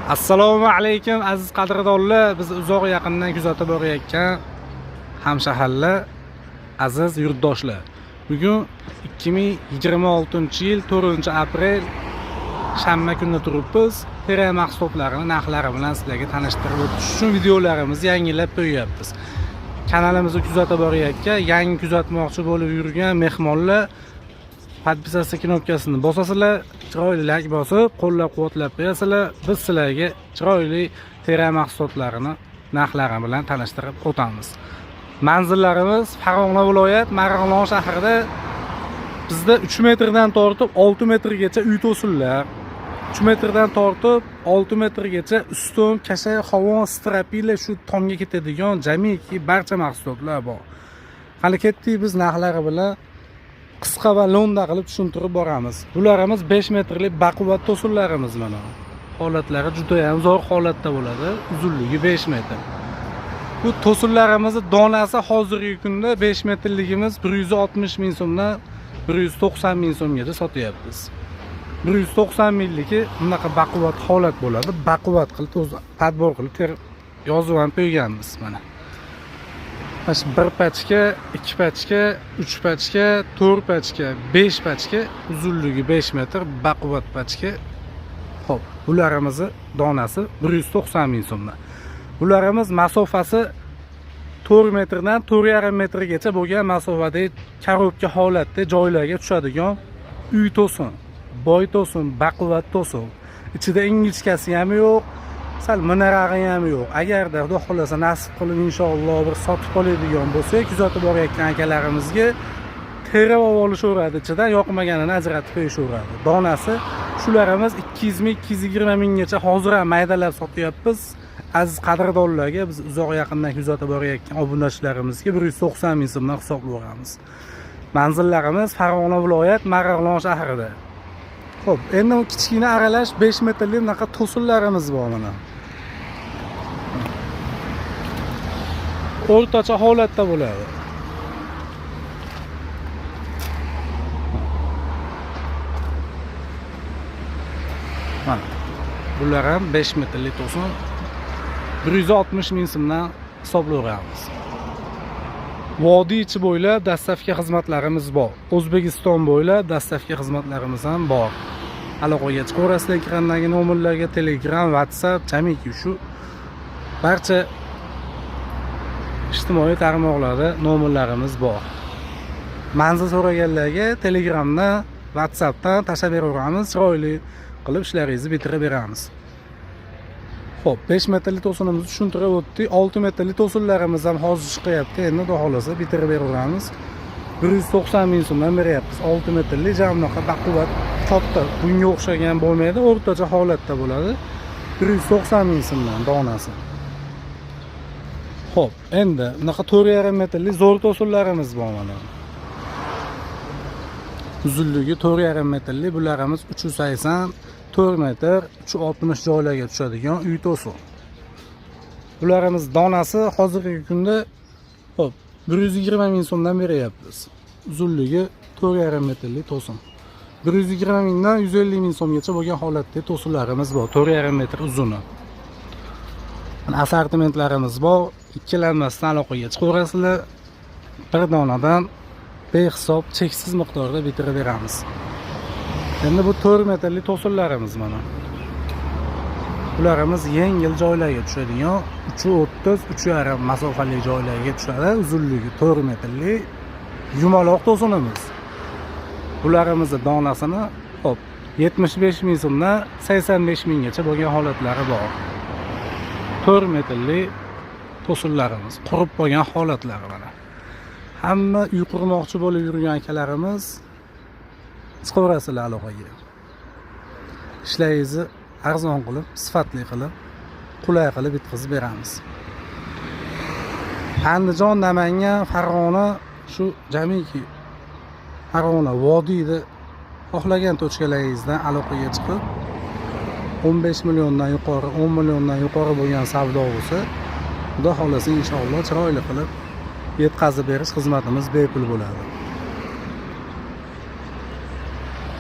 Assalomu alaykum aziz qadrdonlar, biz uzoq yaqindan kuzatib borayotgan hamshaharlar, aziz yurtdoshlar. Bugun 2026-yil 4-aprel shanba kunida turibmiz. Tera mahsulotlarini narxlari bilan sizlarga tanishtirib o'tish uchun videolarimizni yangilab qo'yyapmiz. Kanalimizni kuzatib borayotgan, yangi kuzatmoqchi bo'lib yurgan mehmonlar podpisatsiya knopkasini bosasizlar, chiroyli like bosib, qo'llab-quvvatlab qo'yasizlar. Biz sizlarga chiroyli tera mahsulotlarini narxlari bilan tanishtirib o'tamiz. Manzillarimiz Farg'ona viloyat Marg'ilon shahrida. Bizda 3 metrdan tortib 6 metrgacha uy to'sinlar, 3 metrdan tortib 6 metrgacha ustun, kasha, havon, strapila shu tomga ketadigan jamiki barcha mahsulotlar bor. Hali ketdik biz narxlari bilan qisqa va lo'nda qilib tushuntirib boramiz. Bularimiz 5 metrlik baquvvat to'sinlarimiz mana. Holatlari juda ham zo'r holatda bo'ladi. Uzunligi 5 metr. Bu to'sinlarimizni donasi hozirgi kunda 5 metrligimiz 160 ming so'mdan 190 ming so'mgacha sotyapmiz. 190 mingligi bunaqa baquvvat holat bo'ladi. Baquvvat qilib tadbir qilib yozib ham qo'yganmiz mana. Mana 1 pachka, 2 pachka, 3 pachka, 4 pachka, 5 pachka, uzunligi 5 metr baquvvat pachka. Xo'p, bularimizni donasi 190 ming so'mdan. Bularimiz masofasi 4 metrdan 4,5 metrgacha bo'lgan masofadagi korobka holatda joylarga tushadigan uy to'sin, boy to'sin, baquvvat to'sin. Ichida ingichkasi ham yo'q, sal minarag'i ham yo'q. Agarda Xudo xolasa nasib qilib inshaalloh bir sotib qoladigan bo'lsa, kuzatib borayotgan akalarimizga terib olishaveradi, ichidan yoqmaganini ajratib qo'yishaveradi. Donasi shularimiz 200 ming, 220 minggacha hozir ham maydalab sotyapmiz. Aziz qadrdonlarga biz uzoq yaqindan kuzatib borayotgan obunachilarimizga 190 ming so'mdan hisoblayveramiz. Manzillarimiz Farg'ona viloyat Marg'ilon shahrida. Xo'p, endi kichkina aralash 5 metrli bunaqa to'sinlarimiz bor mana. O'rtacha holatda bo'ladi. Mana. Bular ham 5 metrli to'sin 160 ming so'mdan hisoblayveramiz. Vodiy ichi bo'ylab dastlabki xizmatlarimiz bor. O'zbekiston bo'ylab dastlabki xizmatlarimiz ham bor. Aloqaga chiqaverasizlar, ekrandagi nomerlarga Telegram, WhatsApp, jamiki shu barcha ijtimoiy tarmoqlarda nomerlarimiz bor. Manzil so'raganlarga Telegramdan, WhatsAppdan tashlab beraveramiz, chiroyli qilib ishlaringizni bitirib beramiz. Xo'p, 5 metrli to'sinimizni tushuntirib o'tdik. 6 metrli to'sinlarimiz ham hozir chiqyapti. Endi xudo xolasa bitirib beraveramiz. 190 ming so'mdan beryapmiz. 6 metrli jamnoqa baquvvat katta, bunga o'xshagan bo'lmaydi, o'rtacha holatda bo'ladi. 190 ming so'mdan donasi. Xo'p, endi bunaqa 4,5 metrli zo'r to'sinlarimiz bor mana. Uzunligi 4,5 metrli, bularimiz 380 4 metr 360 joylarga tushadigan uy to'sin. Bularimiz donasi hozirgi kunda xo'p 120 ming so'mdan beryapmiz. Uzunligi 4,5 metrli to'sin. 120 mingdan 150 ming so'mgacha bo'lgan holatda to'sinlarimiz bor. 4,5 metr uzuni. Assortimentlarimiz bor. Ikkilanmasdan aloqaga chiqaverasizlar. Bir donadan behisob cheksiz miqdorda bitirib beramiz. Endi bu 4 metrli to'sinlarimiz mana. Bularimiz yengil joylarga tushadigan 330, 3,5 masofali joylarga tushadi. Uzunligi 4 metrli yumaloq to'sinimiz. Bularimizni donasini hop 75 ming so'mdan 85 minggacha bo'lgan holatlari bor. 4 metrli to'sinlarimiz, qurib qolgan holatlari mana. Hamma uy qurmoqchi bo'lib yurgan akalarimiz chiqaverasizlar aloqaga. Ishlaringizni arzon qilib, sifatli qilib, qulay qilib bitkazib beramiz. Andijon, Namangan, Farg'ona shu jamiki Farg'ona vodiyda xohlagan tochkalaringizdan aloqaga chiqib 15 milliondan yuqori, 10 milliondan yuqori bo'lgan savdo bo'lsa, xudo xolasa inshaalloh chiroyli qilib yetkazib berish xizmatimiz bepul bo'ladi.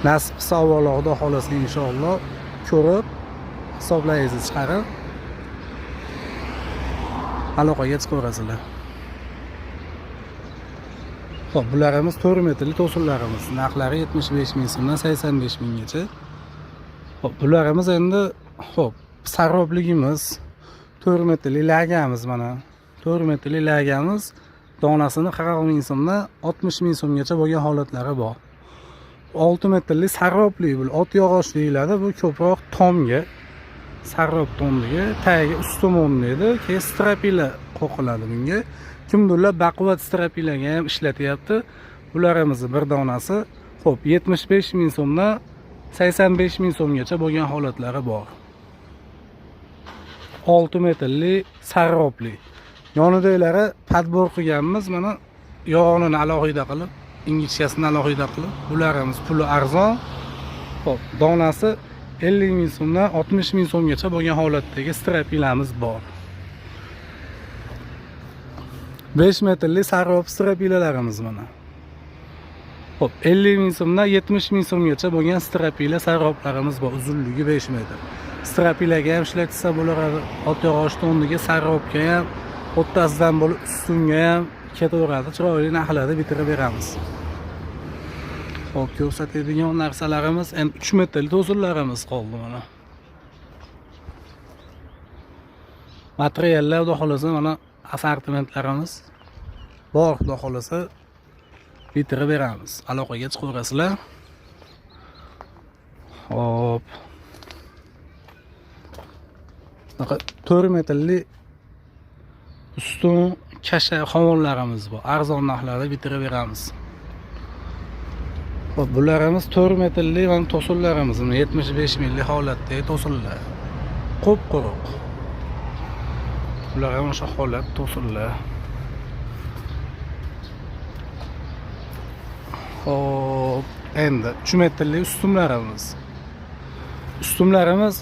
Nasib qilsa avvalo Xudo xolasa inshaalloh ko'rib hisoblayingizni chiqarib aloqaga chiqaverasizlar. Xo'p, bularimiz 4 metrli to'sinlarimiz. Narxlari 75 ming so'mdan 85 minggacha. Xo'p, bularimiz endi sarrobligimiz 4 metrli lagamiz mana. 4 metrli lagamiz donasini 40 ming so'mdan 60 ming so'mgacha bo'lgan holatlari bor. 6 metrli sarrobli bu ot yog'och deyiladi. Bu ko'proq tomga, sarrob tomligi, tagiga ustomon deydi. Keyin strapila qo'qiladi bunga. Kimdirlar baquvvat strapilaga ham ishlatyapti. Bularimizni bir donasi 75 ming so'mdan 85 ming so'mgacha bo'lgan holatlari bor. 6 metrli sarrobli. Yonidagilari padbor qilganmiz. Mana yog'ini alohida qilib, ingichkasini alohida qilib, bularimiz puli arzon. Donasi 50 ming so'mdan 60 ming so'mgacha bo'lgan holatdagi strapilamiz bor. 5 metrli sarrob strapilalarimiz mana. 50 ming so'mdan 70 ming so'mgacha bo'lgan strapila sarroblarimiz bor. Uzunligi 5 metr. Strapilaga ham ishlatsa bo'laradi. Ot yog'och tondiga, sarrobga ham, o'rtasidan bo'lib ustunga ham ketaveradi. Chiroyli narxlarda bitirib beramiz. Xo'p, ko'rsatadigan narsalarimiz endi 3 metrli to'sinlarimiz qoldi mana. Materiallar xudo xolasa mana assortimentlarimiz bor, xudo xolasa bitirib beramiz. Aloqaga chiqaverasizlar. Hop. 4 metrli ustun kasha xovonlarimiz bor. Arzon narxlarda bitirib beramiz. Hop, bularimiz 4 metrli va to'sinlarimiz, 75 mingli holatdagi to'sinlar. Qop-quruq. Bular ham o'sha holat to'sinlar. Hop, endi 3 metrli ustunlarimiz. Ustunlarimiz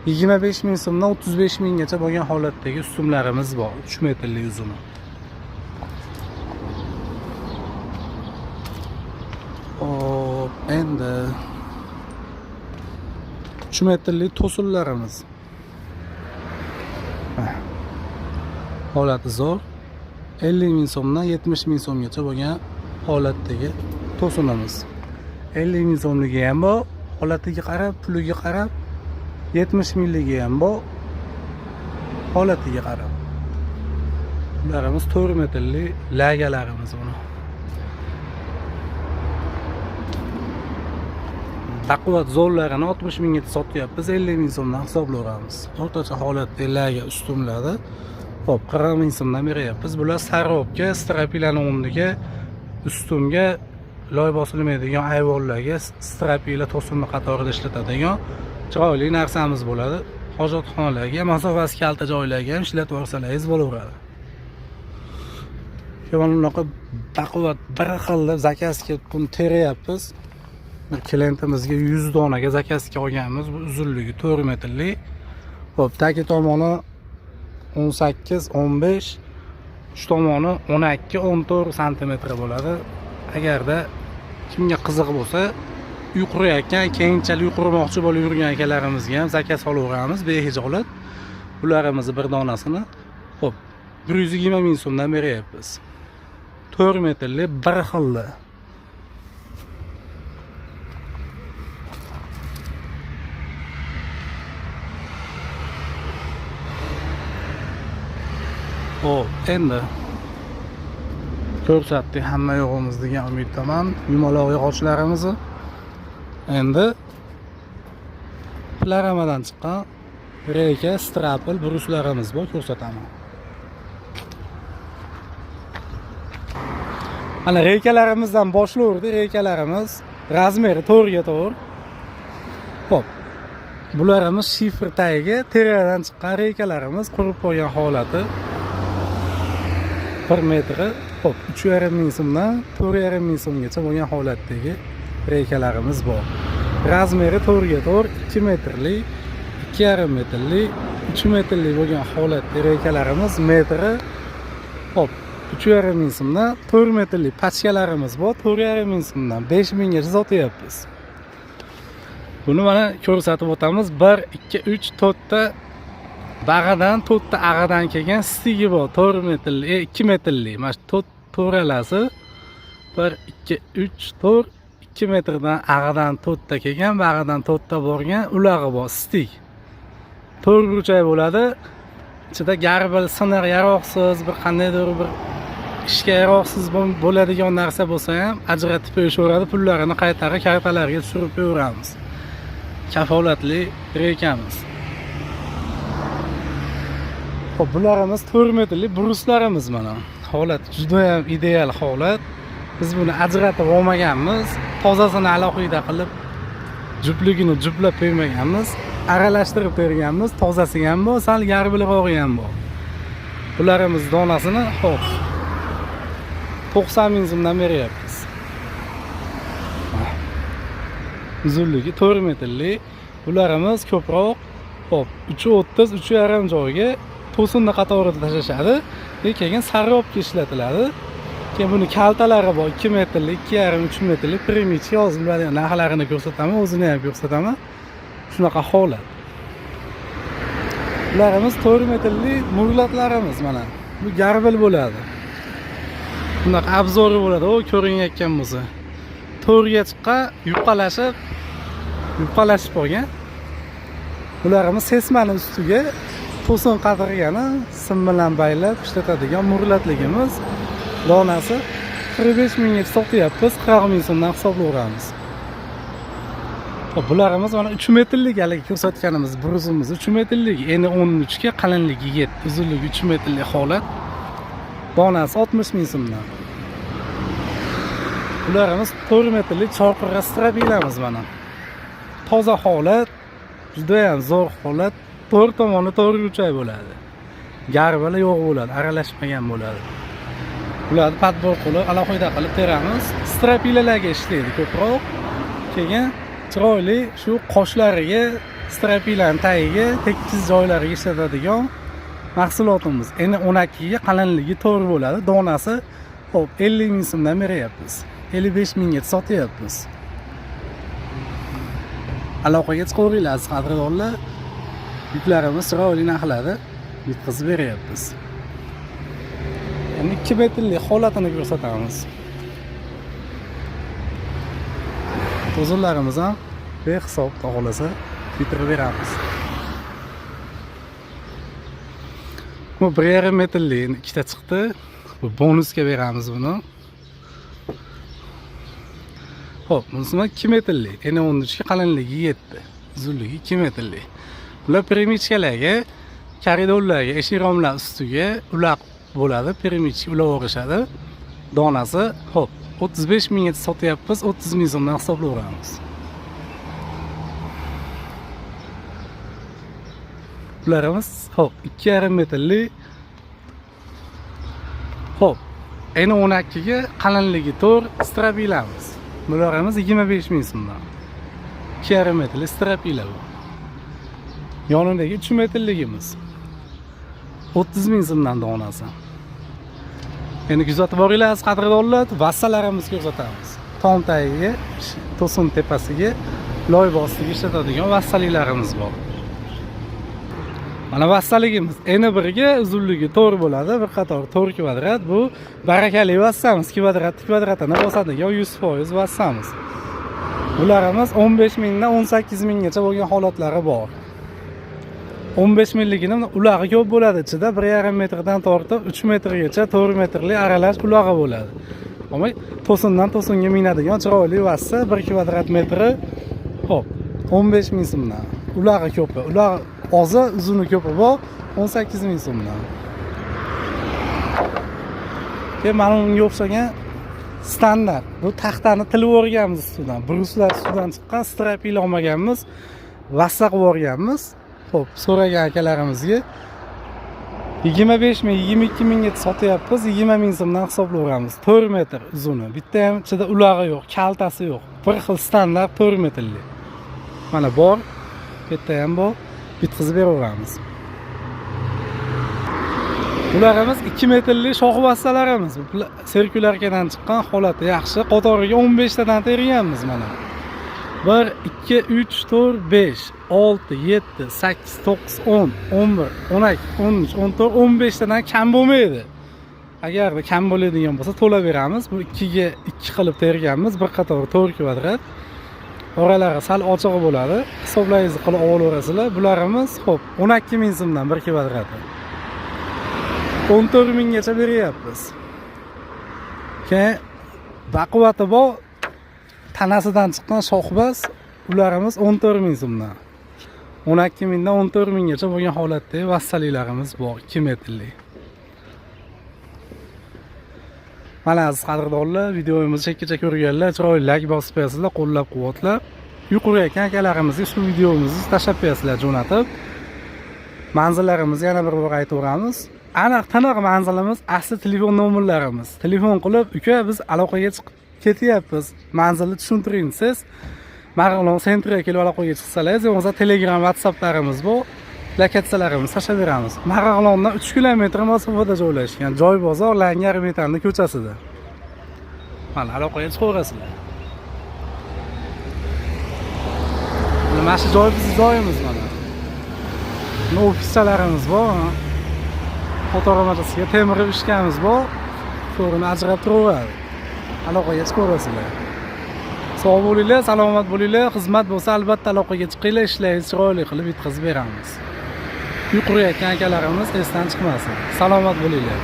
25 ming so'mdan 35 minggacha bo'lgan holatdagi ustunlarimiz bor. 3 metrli uzuni. Hop, endi 3 metrli to'sinlarimiz. Holati zo'r. 50 ming so'mdan 70 ming so'mgacha bo'lgan holatdagi to'sinimiz. 50 ming so'mligi ham bor, holatiga qarab, puliga qarab, 70 mingligi ham bor, holatiga qarab. Bularimiz 4 metrli lagalarimiz buni. Baquvvat zo'rlarini 60 mingga sotyapmiz, 50 ming so'mdan hisoblayveramiz. O'rtacha holatdagi laga ustunlarda 40 ming so'mdan beryapmiz. Bular sarrobga, strapilani o'rniga ustunga loy bosilmaydigan ayvonlarga strapila to'sinni qatorida ishlatadigan chiroyli narsamiz bo'ladi. Hojatxonalarga, masofasi kalta joylarga ham ishlatib yuborsalaringiz bo'laveradi. Mana bunaqa baquvvat bir xilda zakazga buni teryapmiz. Bir klientimizga 100 donaga zakazga olganmiz. Bu uzunligi 4 metrli. Xo'p, tagi tomoni 18, 15, uch tomoni 12, 14 santimetr bo'ladi. Agarda kimga qiziq bo'lsa, yuqurayotgan, keyinchalik yuqurmoqchi bo'lib yurgan akalarimizga ham zakaz olaveramiz behijolat. Bularimizni bir donasini 120 ming so'mdan beryapmiz. 4 metrli bir xilda. Endi ko'rsatdik hamma yo'g'imiz degan umiddaman. Yumaloq yog'ochlarimizni endi plaramadan chiqqan reyka, strapl, bruslarimiz bor, ko'rsataman. Mana reykalarimizdan boshlayverdik. Reykalarimiz razmeri 4 ga 4. Xo'p. Bularimiz shifr tagiga teradan chiqqan reykalarimiz, qurib qo'ygan holati. 1 metri, 3,5 ming so'mdan 4,5 ming so'mgacha bo'lgan holatdagi reykalarimiz bor. Razmeri 4 ga 4, 2 metrli, 2,5 metrli, 3 metrli bo'lgan holatdagi reykalarimiz metri 3,5 ming so'mdan, 4 metrli pachkalarimiz bor, 4,5 ming so'mdan 5 minggacha sotyapmiz. Buni mana ko'rsatib o'tamiz. 1 2 3 4 ta bag'adan 4 ta ag'adan kelgan stigi bor. 4 metrli, 2 metrli. Mana shu 4 to'ralasi 1 2 3 4 2 metrdan ag'adan 4 ta kelgan, bag'adan 4 ta borgan ulag'i bor stig. 4 burchak bo'ladi. Ichida garbal, siniq, yaroqsiz, bir qandaydir bir ishga yaroqsiz bo'ladigan narsa bo'lsa ham ajratib qo'yishaveradi. Pullarini qaytarib kartalarga tushirib qo'yamiz. Kafolatli rekamiz. Xo'p, bularimiz 4 metrli bruslarimiz mana. Holat juda ham ideal holat. Biz buni ajratib olmaganmiz. Tozasini alohida qilib, jupligini juplab qo'ymaganmiz. Aralashtirib berganmiz. Tozasi ham bor, sal garbilrog'i ham bor. Bularimiz donasini xo'p 90 ming so'mdan beryapmiz. Uzunligi 4 metrli. Bularimiz ko'proq xo'p 3.30 3.5 joyga to'sinni qatorida tashlashadi. Keyin sarobga ishlatiladi. Keyin buni kaltalari bor 2 metrli, 2.5 3 metrli premich yoziladi. Narxlarini ko'rsataman, o'zini ham ko'rsataman. Shunaqa holat. Bularimiz 4 metrli murlatlarimiz mana. Bu garbil bo'ladi. Bunaqa obzori bo'ladi, o ko'rinayotgan bo'lsa. To'rga chiqqa yupqalashib qolgan. Bularimiz sesmani ustiga to'sin qatirgani sim bilan baylab ishlatadigan murlatligimiz. Donasi 45 mingga sotyapmiz, 40 ming so'mdan hisoblayveramiz. Bularimiz mana 3 metrlik haligi ko'rsatganimiz bruzimiz 3 metrlik, eni 13 ga, qalinligi 7, uzunligi 3 metrlik holat. Donasi 60 ming so'mdan. Bularimiz 4 metrlik chorqirga strabilamiz mana. Toza holat, juda ham zo'r holat. 4 tomoni 4 burchak bo'ladi. Garbali yo'q bo'ladi, aralashmagan bo'ladi. Bularni padbor qilib, alohida qilib teramiz. Strapilalarga ishlaydi ko'proq. Keyin chiroyli shu qoshlariga, strapilaning tagiga, tekis joylariga ishlatadigan mahsulotimiz. Endi 12 ga, qalinligi 4 bo'ladi. Donasi xo'p 50 ming so'mdan beryapmiz. 55 mingga sotyapmiz. Aloqaga chiqaveringlar, aziz qadrdonlar. Yuklarimiz chiroyli narxlarda yetkazib beryapmiz. Endi 2 metrli holatini ko'rsatamiz. To'zonlarimiz ham behisob tog'olasa bitirib beramiz. Bu 1.5 metrli ikkita chiqdi. Bu bonusga beramiz buni. Xo'p, bunisi 2 metrli. Eni 13 ga, qalinligi 7, uzunligi 2 metrli. Bular premichkalarga, koridorlarga, eshik romlar ustiga ulaq bo'ladi, premichka ulaverishadi. Donasi xo'p 35 mingga sotyapmiz, 30 ming so'mdan hisoblayveramiz. Bularimiz xo'p 2.5 metrli. Xo'p, eni 12 ga, qalinligi 4 strabilamiz. Bularimiz 25 ming so'mdan. 2.5 metrli strapila bu. Yonidagi 3 metrligimiz 30 ming so'mdan donasi. Endi kuzatib boringlar, qadrdonlar, vassalarimizni ko'rsatamiz. Tom tagiga, to'sin tepasiga, loy ostiga ishlatadigan vassalilarimiz bor. Mana vassaligimiz eni 1 ga, uzunligi 4 bo'ladi, bir qator 4 kvadrat. Bu barakali vassamiz, kvadratini bosadigan 100% vassamiz. Bularimiz 15 mingdan 18 minggacha bo'lgan holatlari bor. 15 milligining ulag'i ko'p bo'ladi, ichida 1.5 metrdan tortib 3 metrgacha 4 metrli aralash ulag'i bo'ladi. Ammo to'sindan to'singa minadigan chiroyli vassa 1 kvadrat metri xo'p 15 ming so'mdan. Ulag'i ko'p, ulag'i ozi, uzuni ko'pi bor 18 ming so'mdan. Keyin mana bunga o'xshagan standart. Bu taxtani tilib o'rganmiz ustidan. Bruslar ustidan chiqqan strapil olmaganmiz, vassa qilib o'rganmiz. Xo'p, so'ragan akalarimizga 25 ming, 22 mingga sotyapmiz, 20 ming so'mdan hisoblayveramiz. 4 metr uzuni. Bitta ham ichida ulag'i yo'q, kaltasi yo'q. Bir xil standart 4 metrli. Mana bor, bitta ham bor, bitkazib beraveramiz. Bularimiz 2 metrli shox vassalarimiz. Sirkularkadan chiqqan holati yaxshi. Qatoriga 15 tadan terganmiz mana. 1 2 3 4 5 6 7 8 9 10 11 12 13 14 15 tadan kam bo'lmaydi. Agarda kam bo'ladigan bo'lsa to'la beramiz. Bu 2 ga 2 qilib terganmiz. Bir qator 4 kvadrat. Oralari sal ochiq bo'ladi. Hisoblaringizni qilib olaverasizlar. Bularimiz xo'p 12 ming so'mdan 1 kvadrati. 14 minggacha beryapmiz. Keyin baquvvati bor tanasidan chiqqan shoxbas ularimiz 14 ming so'mdan. 12 mingdan 14 minggacha bo'lgan holatdagi vassalilarimiz bor 2 metrlik. Mana aziz qadrdonlar, videomizni chekkacha ko'rganlar chiroyli like bosib qo'yasizlar, qo'llab-quvvatlab. Yuqorayotgan akalarimizga shu videomizni tashlab qo'yasizlar jo'natib. Manzillarimizni yana bir bor aytib o'ramiz. Aniq-taniq manzilimiz asli telefon nomerlarimiz. Telefon qilib, "Uka, biz aloqaga chiqib ketyapmiz. Manzilni tushuntiring siz." Marg'ilon sentriga kelib aloqaga chiqsalaringiz, yo'qsa Telegram, WhatsApplarimiz bor. Lokatsiyalarimizni tashlab beramiz. Marg'ilondan 3 kilometr masofada joylashgan joy bozor Langar Metanni ko'chasida. Mana aloqaga chiqaverasizlar. Mana shu joy bizning joyimiz mana. Ofischalarimiz bor. Fotoramachasiga temir ishkamiz bor. To'g'rini ajrab turaveradi. Aloqaga chiqaverasizlar. Sog' bo'linglar, salomat bo'linglar. Xizmat bo'lsa albatta aloqaga chiqinglar, ishlaringizni chiroyli qilib bitkazib beramiz. Yuqorayotgan akalarimiz esdan chiqmasin. Salomat bo'linglar.